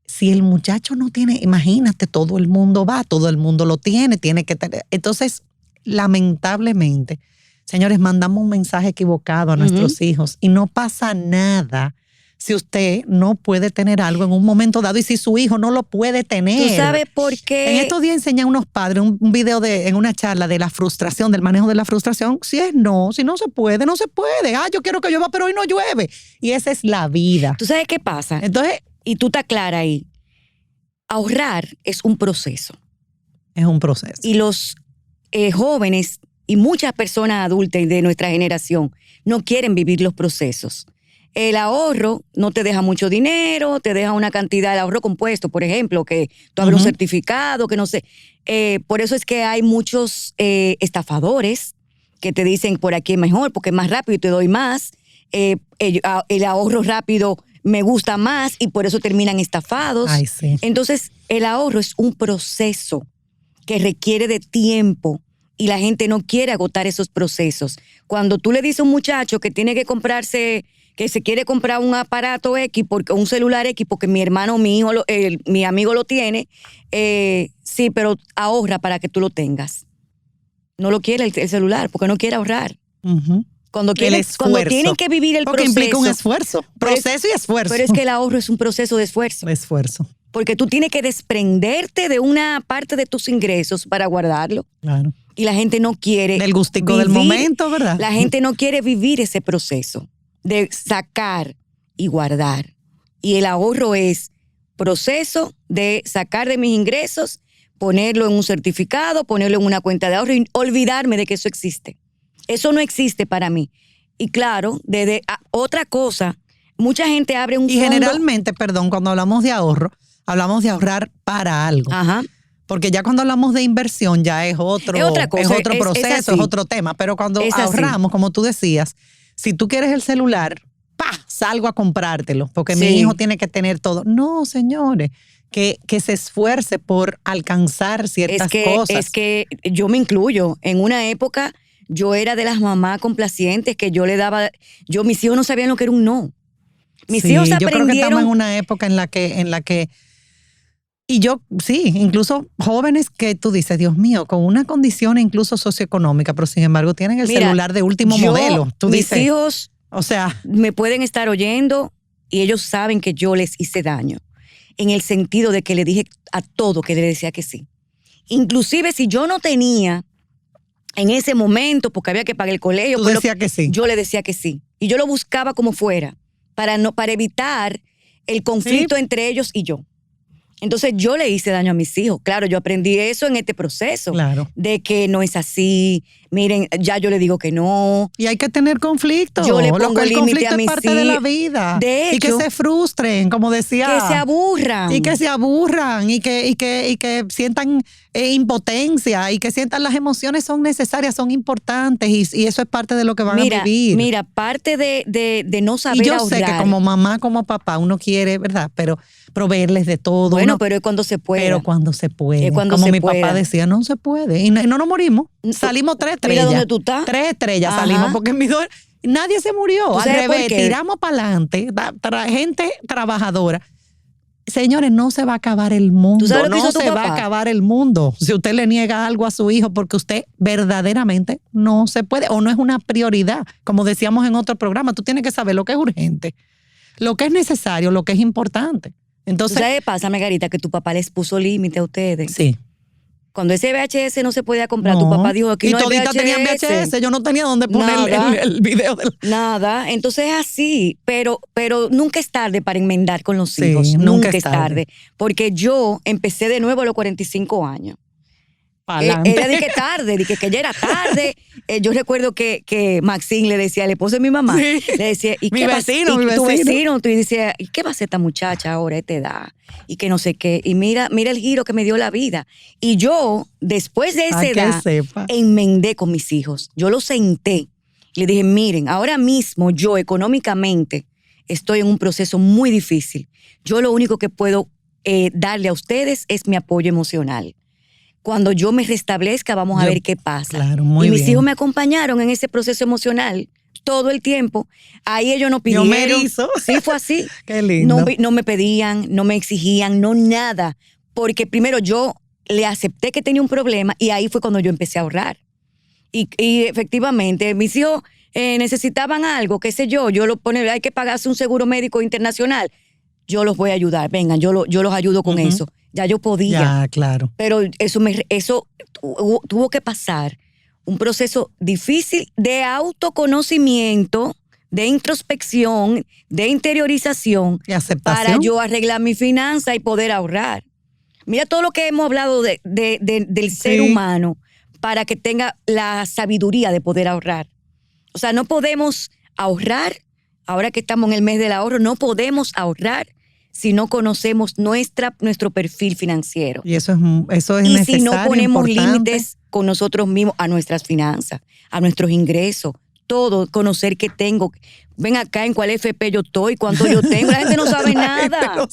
si el muchacho no tiene, imagínate, todo el mundo va, todo el mundo lo tiene que tener. Entonces, lamentablemente, señores, mandamos un mensaje equivocado a nuestros hijos y no pasa nada si usted no puede tener algo en un momento dado y si su hijo no lo puede tener. ¿Tú sabes por qué? En estos días enseñan unos padres un video en una charla de la frustración, del manejo de la frustración. Si no se puede, no se puede. Yo quiero que llueva, pero hoy no llueve. Y esa es la vida. ¿Tú sabes qué pasa? Entonces, Y tú estás clara ahí. Ahorrar es un proceso. es un proceso. Y los jóvenes y muchas personas adultas de nuestra generación no quieren vivir los procesos. El ahorro no te deja mucho dinero, te deja una cantidad de ahorro compuesto, por ejemplo, que tú abres un certificado, que no sé. Por eso es que hay muchos estafadores que te dicen por aquí es mejor, porque es más rápido y te doy más. El ahorro rápido me gusta más y por eso terminan estafados. Ay, sí. Entonces, el ahorro es un proceso que requiere de tiempo y la gente no quiere agotar esos procesos. Cuando tú le dices a un muchacho que tiene que comprarse, que se quiere comprar un aparato X, un celular X, porque mi hermano, mi hijo, mi amigo lo tiene, sí, pero ahorra para que tú lo tengas. No lo quiere el celular porque no quiere ahorrar. Ujú. Cuando esfuerzo. tienen que vivir el Porque proceso. implica un esfuerzo. Proceso y esfuerzo. Pero es que el ahorro es un proceso de esfuerzo. Esfuerzo. Porque tú tienes que desprenderte de una parte de tus ingresos para guardarlo. Claro. Y la gente no quiere Del gustico del momento, ¿verdad? La gente no quiere vivir ese proceso de sacar y guardar. Y el ahorro es proceso de sacar de mis ingresos, ponerlo en un certificado, ponerlo en una cuenta de ahorro y olvidarme de que eso existe. Eso no existe para mí. Y claro, otra cosa, mucha gente abre un Y fondo. generalmente, perdón, cuando hablamos de ahorro, hablamos de ahorrar para algo. Ajá. Porque ya cuando hablamos de inversión ya es otro, Es otra cosa, es otro proceso, es otro tema. Pero cuando ahorramos, como tú decías, si tú quieres el celular, salgo a comprártelo, porque mi hijo tiene que tener todo. No, señores, que se esfuerce por alcanzar ciertas cosas. Es que yo me incluyo. En una época yo era de las mamás complacientes que yo le daba, mis hijos no sabían lo que era un no. Mis hijos aprendieron. Yo creo que estamos en una época en la que y yo, sí, incluso jóvenes que tú dices, Dios mío, con una condición incluso socioeconómica, pero sin embargo tienen el celular de último modelo. Tú mis dices, hijos me pueden estar oyendo y ellos saben que yo les hice daño. En el sentido de que le dije a todo que le decía que sí. Inclusive si yo no tenía en ese momento, porque había que pagar el colegio. Tú decías que sí. Yo le decía que sí. Y yo lo buscaba como fuera, para evitar el conflicto entre ellos y yo. Entonces yo le hice daño a mis hijos. Claro, yo aprendí eso en este proceso. Claro. De que no es así. Miren, ya yo le digo que no. Y hay que tener conflicto. Yo le pongo el conflicto a mis es parte de la vida. De hecho, y que se frustren, como decía. Que se aburran. Y que se aburran. Y que sientan impotencia. Y que sientan las emociones son necesarias, son importantes. Y eso es parte de lo que van a vivir. Mira, parte de no saber ahorrar. Y yo sé que como mamá, como papá, uno quiere, ¿verdad? Pero proveerles de todo. Bueno, pero es cuando se puede. Pero cuando se puede. Es cuando como se mi pueda. papá decía, no se puede. Y no nos morimos. Salimos 3 estrellas. Mira dónde tú estás. 3 estrellas Ajá. salimos porque nadie se murió. Al revés, tiramos para adelante. Gente trabajadora. Señores, no se va a acabar el mundo. ¿Tú sabes lo que no hizo tu se va papá? a acabar el mundo. Si usted le niega algo a su hijo porque usted verdaderamente no se puede o no es una prioridad. Como decíamos en otro programa, tú tienes que saber lo que es urgente, lo que es necesario, lo que es importante. Entonces, ¿sabes qué pasa, Margarita? Que tu papá les puso límite a ustedes. Sí. Cuando ese VHS no se podía comprar, No. tu papá dijo, aquí no hay toditas VHS. tenían VHS, yo no tenía dónde poner el video del... Nada, entonces es así, pero nunca es tarde para enmendar con los Sí, hijos, nunca nunca es es tarde, porque yo empecé de nuevo a los 45 años. Era de que tarde, de que ya era tarde. Yo recuerdo que Maxine le decía al esposo de mi mamá, Sí. le decía, ¿y Mi qué vecino, mi tu vecino. vecino? Tú decías, ¿y qué va a hacer esta muchacha ahora a esta edad? Y que no sé qué. Y mira el giro que me dio la vida. Y yo, después de esa edad, enmendé con mis hijos. Yo los senté. Le dije, miren, ahora mismo yo económicamente estoy en un proceso muy difícil. Yo lo único que puedo darle a ustedes es mi apoyo emocional. Cuando yo me restablezca, vamos a ver qué pasa. Claro, muy y mis bien. hijos me acompañaron en ese proceso emocional todo el tiempo. Ahí ellos no pidieron. Yo me erizo. Sí, fue así. Qué lindo. No me pedían, no me exigían, no nada. Porque primero yo le acepté que tenía un problema y ahí fue cuando yo empecé a ahorrar. Y efectivamente, mis hijos necesitaban algo, qué sé yo lo pone, hay que pagarse un seguro médico internacional. Yo los voy a ayudar, vengan, yo los ayudo con eso. Ya yo podía. Ya, claro. Pero eso tuvo que pasar un proceso difícil de autoconocimiento, de introspección, de interiorización. Y aceptación. Para yo arreglar mi finanza y poder ahorrar. Mira todo lo que hemos hablado del ser humano para que tenga la sabiduría de poder ahorrar. O sea, no podemos ahorrar, ahora que estamos en el mes del ahorro, no podemos ahorrar si no conocemos nuestro perfil financiero. Y eso es necesario. Y si no ponemos importante. límites con nosotros mismos a nuestras finanzas, a nuestros ingresos, todo, conocer qué tengo. Ven acá en cuál FP yo estoy, cuánto yo tengo. La gente no sabe nada.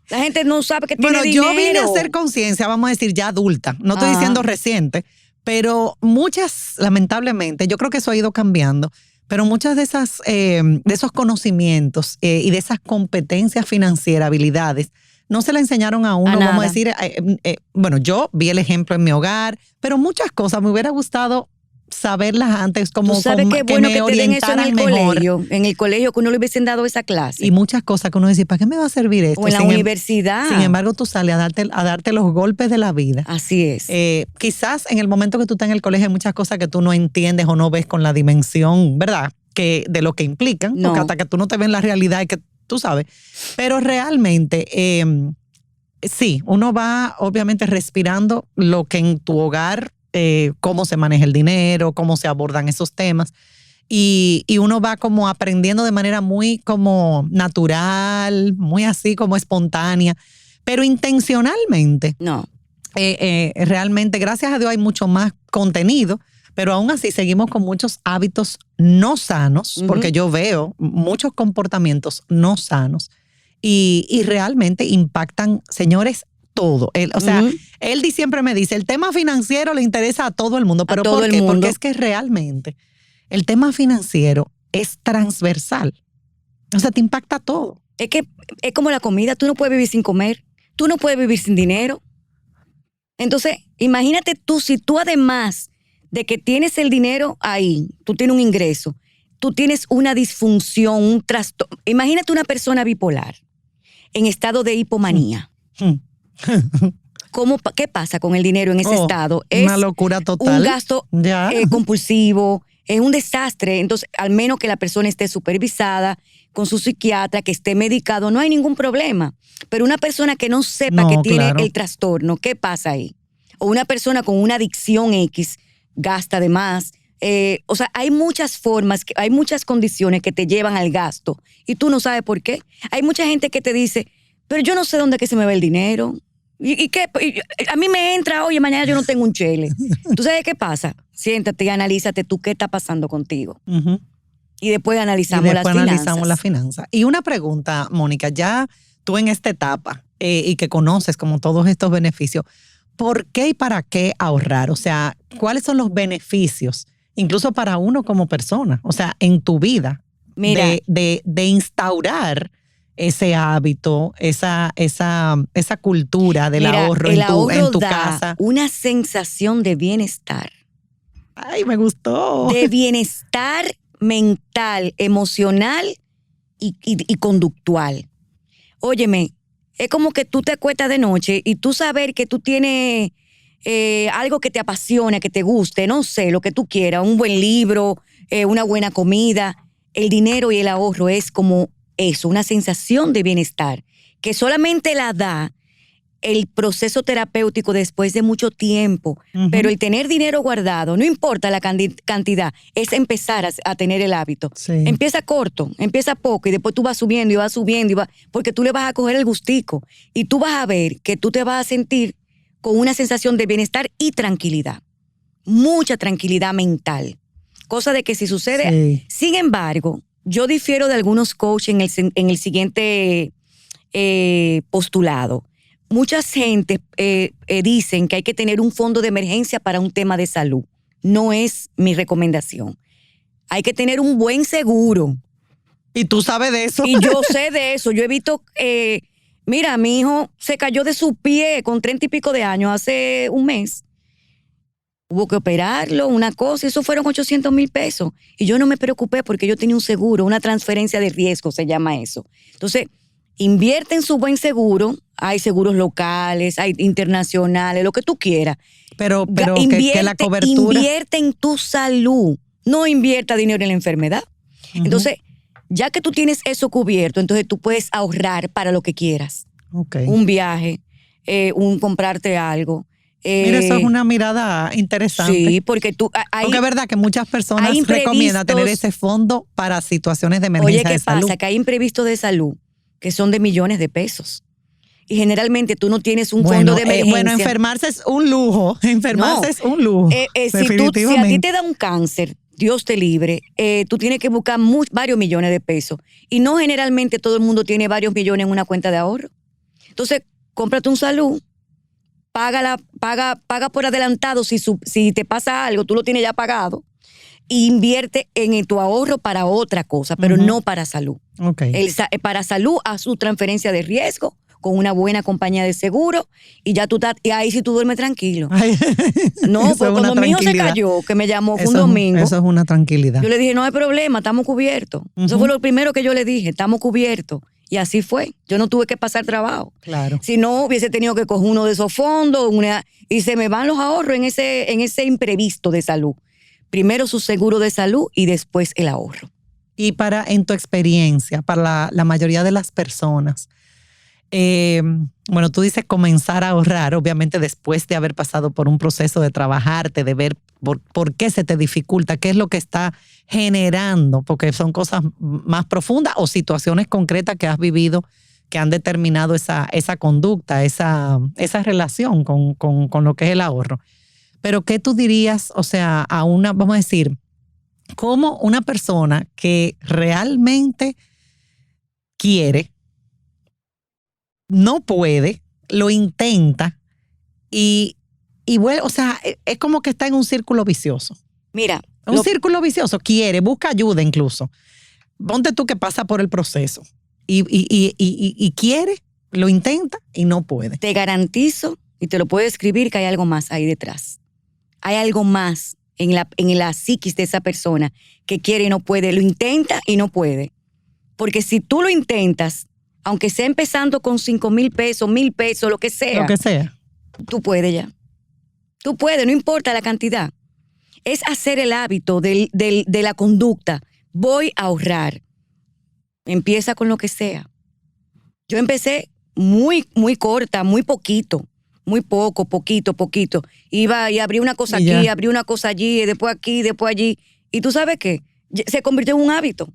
La gente no sabe que tiene dinero. Yo vine a hacer conciencia, vamos a decir, ya adulta. No estoy diciendo reciente, pero muchas, lamentablemente, yo creo que eso ha ido cambiando. Pero muchas de esos conocimientos y de esas competencias financieras, habilidades, no se le enseñaron a uno, vamos a decir, bueno, yo vi el ejemplo en mi hogar, pero muchas cosas me hubiera gustado saberlas antes, como Tú sabes qué que bueno me que te den eso en orientaran el mejor. colegio. En el colegio que uno le hubiesen dado esa clase. Y muchas cosas que uno dice, ¿para qué me va a servir esto? O en la universidad. Sin embargo, tú sales a darte los golpes de la vida. Así es. Quizás en el momento que tú estás en el colegio hay muchas cosas que tú no entiendes o no ves con la dimensión, ¿verdad? Que de lo que implican, No. porque hasta que tú no te ves en la realidad es que tú sabes. Pero realmente, sí, uno va obviamente respirando lo que en tu hogar, cómo se maneja el dinero, cómo se abordan esos temas. Y uno va como aprendiendo de manera muy como natural, muy así como espontánea, pero intencionalmente. No. Realmente, gracias a Dios, hay mucho más contenido, pero aún así seguimos con muchos hábitos no sanos, porque yo veo muchos comportamientos no sanos y realmente impactan, señores, todo. O sea, él siempre me dice, el tema financiero le interesa a todo el mundo, pero todo ¿por el qué? mundo. Porque es que realmente el tema financiero es transversal. O sea, te impacta todo. Es que es como la comida, tú no puedes vivir sin comer, tú no puedes vivir sin dinero. Entonces, imagínate tú, si tú además de que tienes el dinero ahí, tú tienes un ingreso, tú tienes una disfunción, un trastorno. Imagínate una persona bipolar en estado de hipomanía. ¿Qué pasa con el dinero en ese estado? Es una locura total. un gasto compulsivo, es un desastre. Entonces, al menos que la persona esté supervisada con su psiquiatra, que esté medicado, no hay ningún problema. Pero una persona que no sepa que tiene el trastorno, ¿qué pasa ahí? O una persona con una adicción X, gasta de más. O sea, hay muchas formas, hay muchas condiciones que te llevan al gasto y tú no sabes por qué. Hay mucha gente que te dice, pero yo no sé dónde es que se me va el dinero. ¿Y qué? A mí me entra, oye, mañana yo no tengo un chele. ¿Tú sabes qué pasa? Siéntate y analízate tú qué está pasando contigo. Y después analizamos las finanzas. Y una pregunta, Mónica, ya tú en esta etapa y que conoces como todos estos beneficios, ¿por qué y para qué ahorrar? O sea, ¿cuáles son los beneficios, incluso para uno como persona? O sea, en tu vida, mira, de instaurar ese hábito, esa cultura del ahorro en tu casa. Una sensación de bienestar. Ay, me gustó. De bienestar mental, emocional y conductual. Óyeme, es como que tú te acuestas de noche y tú saber que tú tienes algo que te apasiona, que te guste, no sé, lo que tú quieras, un buen libro, una buena comida. El dinero y el ahorro es como eso, una sensación de bienestar que solamente la da el proceso terapéutico después de mucho tiempo. Pero el tener dinero guardado, no importa la cantidad, es empezar a tener el hábito. Sí. Empieza corto, empieza poco y después tú vas subiendo y vas subiendo porque tú le vas a coger el gustico y tú vas a ver que tú te vas a sentir con una sensación de bienestar y tranquilidad. Mucha tranquilidad mental. Cosa de que si sucede... Sí. Sin embargo, yo difiero de algunos coaches en el siguiente postulado. Muchas gente dicen que hay que tener un fondo de emergencia para un tema de salud. No es mi recomendación. Hay que tener un buen seguro. ¿Y tú sabes de eso? Y yo sé de eso. Yo he visto... mira, mi hijo se cayó de su pie con 30 y pico de años hace un mes. Hubo que operarlo, una cosa, eso fueron 800,000 pesos. Y yo no me preocupé porque yo tenía un seguro, una transferencia de riesgo, se llama eso. Entonces, invierte en su buen seguro. Hay seguros locales, hay internacionales, lo que tú quieras. Pero que la cobertura... Invierte en tu salud. No invierta dinero en la enfermedad. Entonces, ya que tú tienes eso cubierto, entonces tú puedes ahorrar para lo que quieras. Okay. Un viaje, comprarte algo. Mira, eso es una mirada interesante. Sí, porque porque es verdad que muchas personas recomiendan tener ese fondo para situaciones de emergencia de salud. Oye, ¿qué pasa? Que hay imprevistos de salud que son de millones de pesos. Y generalmente tú no tienes un fondo de emergencia. Bueno, enfermarse es un lujo. Enfermarse es un lujo. Si a ti te da un cáncer, Dios te libre, tú tienes que buscar varios millones de pesos. Y no generalmente todo el mundo tiene varios millones en una cuenta de ahorro. Entonces, cómprate un salud. Paga por adelantado si te pasa algo, tú lo tienes ya pagado. E invierte en tu ahorro para otra cosa, pero no para salud. Okay. Para salud, haz su transferencia de riesgo con una buena compañía de seguro y ya tú estás, y ahí sí tú duermes tranquilo. Ay, No, eso pues es una cuando mi hijo se tranquilidad. cayó, que me llamó, fue un Eso es- domingo. Eso es una tranquilidad. Yo le dije, no hay problema, estamos cubiertos. Eso fue lo primero que yo le dije, estamos cubiertos. Y así fue. Yo no tuve que pasar trabajo. Claro. Si no, hubiese tenido que coger uno de esos fondos y se me van los ahorros en ese imprevisto de salud. Primero su seguro de salud y después el ahorro. Y en tu experiencia, para la mayoría de las personas, bueno, tú dices comenzar a ahorrar, obviamente después de haber pasado por un proceso de trabajarte, de ver por qué se te dificulta, qué es lo que está generando, porque son cosas más profundas o situaciones concretas que has vivido que han determinado esa conducta, esa relación con lo que es el ahorro. Pero ¿qué tú dirías, o sea, vamos a decir, cómo una persona que realmente quiere, no puede, lo intenta y bueno, o sea, es como que está en un círculo vicioso. Mira. Un círculo vicioso, quiere, busca ayuda incluso. Ponte tú que pasa por el proceso y quiere, lo intenta y no puede. Te garantizo, y te lo puedo escribir, que hay algo más ahí detrás. Hay algo más en la psiquis de esa persona que quiere y no puede, lo intenta y no puede. Porque si tú lo intentas, aunque sea empezando con 5,000 pesos, 1,000 pesos, lo que sea. Lo que sea. Tú puedes ya. Tú puedes, no importa la cantidad. Es hacer el hábito de la conducta. Voy a ahorrar. Empieza con lo que sea. Yo empecé muy, muy corta, muy poquito. Muy poquito. Iba y abrí una cosa Y aquí, ya. abrí una cosa allí, después aquí, después allí. ¿Y tú sabes qué? Se convirtió en un hábito.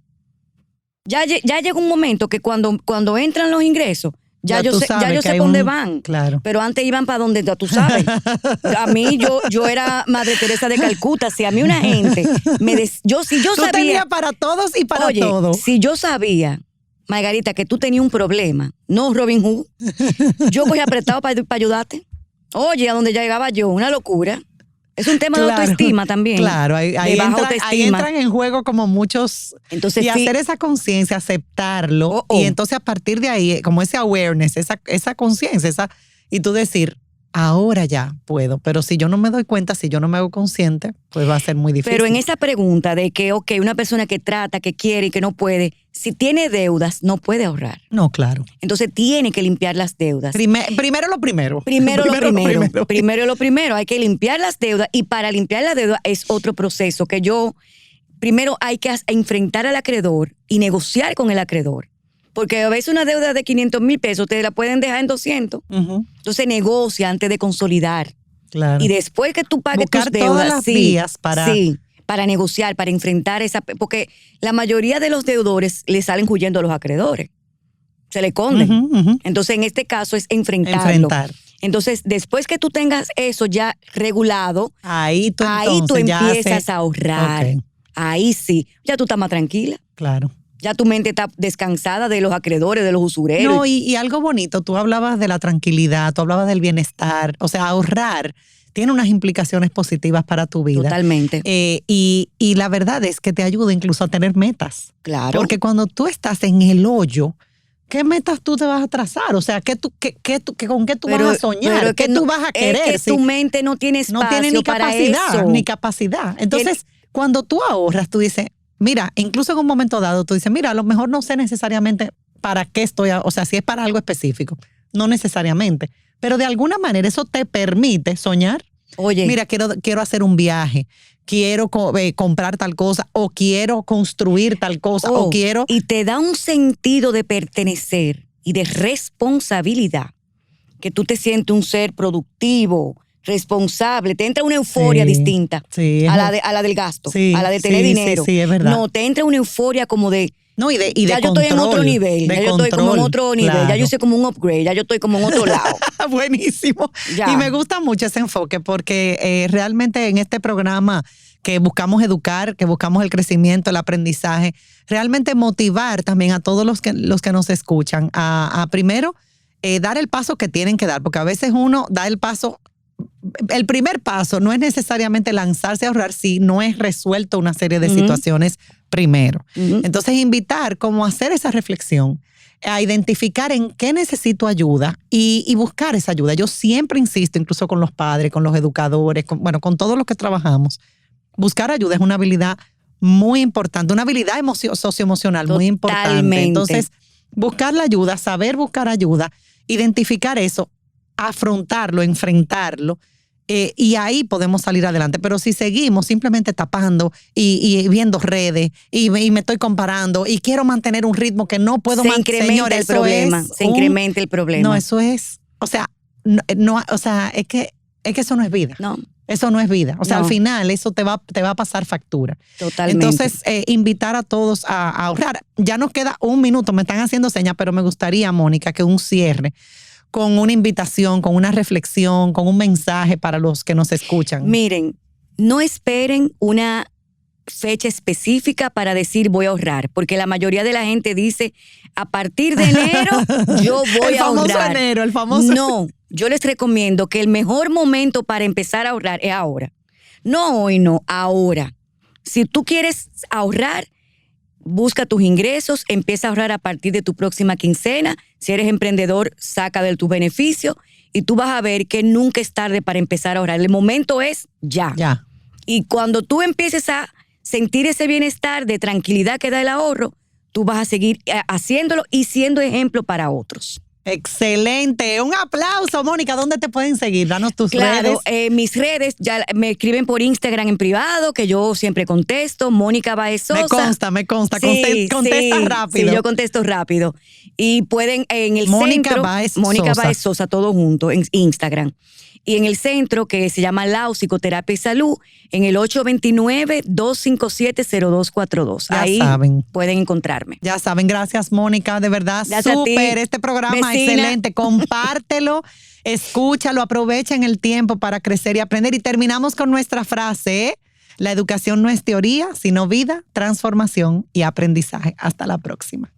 Ya llega un momento que cuando entran los ingresos, ya yo tú sé sabes que por hay dónde un- van. Claro. Pero antes iban para donde tú sabes. A mí, yo era Madre Teresa de Calcuta. Si a mí una gente si yo Tú sabía. tenías para todos y para Oye, todos. si yo sabía, Margarita, que tú tenías un problema, no Robin Hood, yo cogí apretado para ayudarte. Oye, a donde ya llegaba yo, una locura. Es un tema de Claro, autoestima también. Claro, de ahí baja ahí autoestima. entran en juego como muchos. Entonces, y sí. hacer esa conciencia, aceptarlo. Oh, oh. Y entonces a partir de ahí, como ese awareness, esa conciencia, y tú decir, ahora ya puedo. Pero si yo no me doy cuenta, si yo no me hago consciente, pues va a ser muy difícil. Pero en esa pregunta de que, una persona que trata, que quiere y que no puede, si tiene deudas, no puede ahorrar. No, claro. Entonces tiene que limpiar las deudas. Primero lo primero. Primero lo primero, hay que limpiar las deudas y para limpiar la deuda es otro proceso que primero hay que enfrentar al acreedor y negociar con el acreedor. Porque a veces una deuda de 500,000 pesos te la pueden dejar en 200. Ujú, Entonces negocia antes de consolidar. claro. Y después que tú pagues Buscar tus deudas, todas las vías para- Sí, para negociar, para enfrentar porque la mayoría de los deudores le salen huyendo a los acreedores. Se le esconden. Ujú, ujú. Entonces, en este caso es enfrentarlo. Enfrentar. Entonces, después que tú tengas eso ya regulado, Ahí tú ahí tú entonces ya empiezas a ahorrar. Ok, Ahí sí. Ya tú estás más tranquila. claro. Ya tu mente está descansada de los acreedores, de los usureros. No, y algo bonito, tú hablabas de la tranquilidad, tú hablabas del bienestar, o sea, ahorrar tiene unas implicaciones positivas para tu vida. Totalmente. Y la verdad es que te ayuda incluso a tener metas. Claro. Porque cuando tú estás en el hoyo, ¿qué metas tú te vas a trazar? O sea, ¿con qué tú vas a soñar? pero es ¿Qué que tú no- vas a querer? Es que si tu mente no tiene espacio no tiene ni para capacidad, eso. ni capacidad. Entonces, cuando tú ahorras, tú dices, mira, incluso en un momento dado, tú dices, mira, a lo mejor no sé necesariamente para qué o sea, si es para algo específico, no necesariamente, pero de alguna manera eso te permite soñar. Oye, Mira, quiero hacer un viaje, quiero comprar tal cosa, o quiero construir tal cosa, o quiero... Y te da un sentido de pertenecer y de responsabilidad, que tú te sientes un ser productivo, responsable, te entra una euforia Sí, distinta sí, a la del gasto, sí, a la de tener sí, dinero. sí, es verdad. No, te entra una euforia como de... No, y de ya yo estoy en otro nivel, ya yo estoy como en otro nivel, ya claro. yo hice como un upgrade, ya yo estoy como en otro lado. Buenísimo. Ya. Y me gusta mucho ese enfoque porque realmente en este programa que buscamos educar, que buscamos el crecimiento, el aprendizaje, realmente motivar también a todos los que nos escuchan a primero dar el paso que tienen que dar, porque a veces uno da el paso. El primer paso no es necesariamente lanzarse a ahorrar si no es resuelto una serie de situaciones primero. Entonces, invitar como a hacer esa reflexión a identificar en qué necesito ayuda y buscar esa ayuda. Yo siempre insisto, incluso con los padres, con los educadores, con todos los que trabajamos, buscar ayuda es una habilidad muy importante, una habilidad socioemocional muy importante. Entonces, buscar la ayuda, saber buscar ayuda, identificar eso, afrontarlo, enfrentarlo, y ahí podemos salir adelante. Pero si seguimos simplemente tapando y viendo redes y me estoy comparando y quiero mantener un ritmo que no puedo mantener, incrementa el problema. No, eso es, es que eso no es vida. No. Eso no es vida. O sea, al final eso te va a pasar factura. Totalmente. Entonces, invitar a todos a ahorrar. Ya nos queda un minuto, me están haciendo señas, pero me gustaría, Mónica, que un cierre con una invitación, con una reflexión, con un mensaje para los que nos escuchan. Miren, no esperen una fecha específica para decir voy a ahorrar, porque la mayoría de la gente dice a partir de enero yo voy a ahorrar. El famoso enero. No, yo les recomiendo que el mejor momento para empezar a ahorrar es ahora. No hoy, no, ahora. Si tú quieres ahorrar, busca tus ingresos, empieza a ahorrar a partir de tu próxima quincena. Si eres emprendedor, saca de tus beneficios y tú vas a ver que nunca es tarde para empezar a ahorrar. El momento es ya. Y cuando tú empieces a sentir ese bienestar de tranquilidad que da el ahorro, tú vas a seguir haciéndolo y siendo ejemplo para otros. Excelente. Un aplauso, Mónica. ¿Dónde te pueden seguir? Danos tus redes. Claro, mis redes, ya me escriben por Instagram en privado, que yo siempre contesto. Mónica Báez Sosa. Me consta. Contesta rápido. Sí, yo contesto rápido. Y pueden en el centro, Mónica Báez Sosa, todo junto, en Instagram. Y en el centro, que se llama Lao Psicoterapia y Salud, en el 829-257-0242. Ahí saben. Pueden encontrarme. Ya saben, gracias, Mónica, de verdad, súper. Este programa excelente. Compártelo, escúchalo, aprovechen el tiempo para crecer y aprender. Y terminamos con nuestra frase, la educación no es teoría, sino vida, transformación y aprendizaje. Hasta la próxima.